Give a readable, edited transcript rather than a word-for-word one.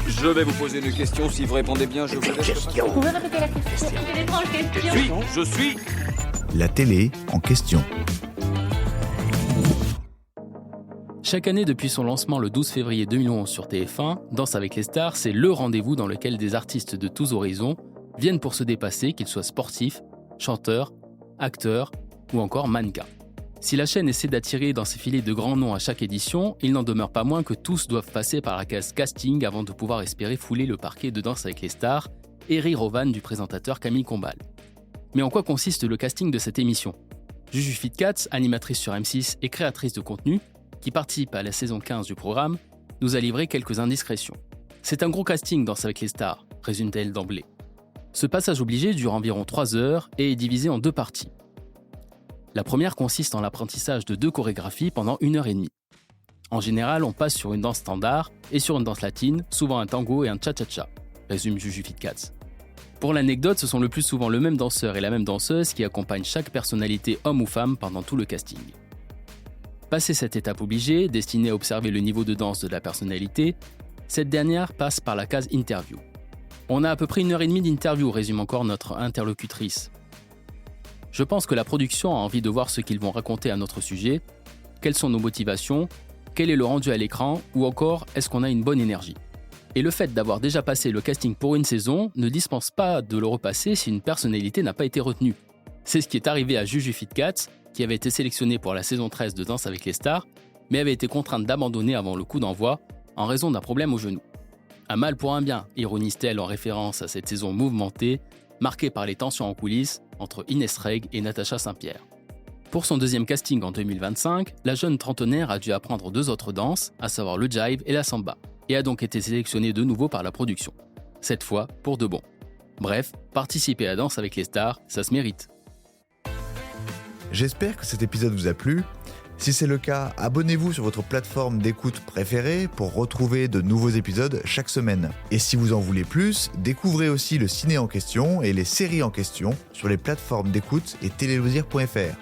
Je vais vous poser une question. Si vous répondez bien, je vous laisse. Vous pouvez répéter la question? C'est une étrange question. Je suis. La télé en question. Chaque année depuis son lancement le 12 février 2011 sur TF1, Danse avec les stars, c'est le rendez-vous dans lequel des artistes de tous horizons viennent pour se dépasser, qu'ils soient sportifs, chanteurs, acteurs ou encore mannequins. Si la chaîne essaie d'attirer dans ses filets de grands noms à chaque édition, il n'en demeure pas moins que tous doivent passer par la case casting avant de pouvoir espérer fouler le parquet de Danse avec les stars et rire au van du présentateur Camille Combal. Mais en quoi consiste le casting de cette émission ? Juju Fitcats, animatrice sur M6 et créatrice de contenu, qui participe à la saison 15 du programme, nous a livré quelques indiscrétions. C'est un gros casting Danse avec les stars, résume-t-elle d'emblée. Ce passage obligé dure environ 3 heures et est divisé en 2 parties. La première consiste en l'apprentissage de 2 chorégraphies pendant 1h30. En général, on passe sur une danse standard et sur une danse latine, souvent un tango et un cha-cha-cha, résume Juju Fitcats. Pour l'anecdote, ce sont le plus souvent le même danseur et la même danseuse qui accompagnent chaque personnalité homme ou femme pendant tout le casting. Passé cette étape obligée, destinée à observer le niveau de danse de la personnalité, cette dernière passe par la case interview. On a à peu près 1h30 d'interview, résume encore notre interlocutrice. Je pense que la production a envie de voir ce qu'ils vont raconter à notre sujet, quelles sont nos motivations, quel est le rendu à l'écran, ou encore est-ce qu'on a une bonne énergie. Et le fait d'avoir déjà passé le casting pour une saison ne dispense pas de le repasser si une personnalité n'a pas été retenue. C'est ce qui est arrivé à Juju Fitcats, qui avait été sélectionnée pour la saison 13 de Danse avec les stars, mais avait été contrainte d'abandonner avant le coup d'envoi en raison d'un problème au genou. Un mal pour un bien, ironise-t-elle en référence à cette saison mouvementée, marquée par les tensions en coulisses entre Inès Reg et Natacha Saint-Pierre. Pour son deuxième casting en 2025, la jeune trentenaire a dû apprendre 2 autres danses, à savoir le jive et la samba, et a donc été sélectionnée de nouveau par la production. Cette fois, pour de bon. Bref, participer à Danse avec les stars, ça se mérite. J'espère que cet épisode vous a plu. Si c'est le cas, abonnez-vous sur votre plateforme d'écoute préférée pour retrouver de nouveaux épisodes chaque semaine. Et si vous en voulez plus, découvrez aussi le ciné en question et les séries en question sur les plateformes d'écoute et téléloisirs.fr.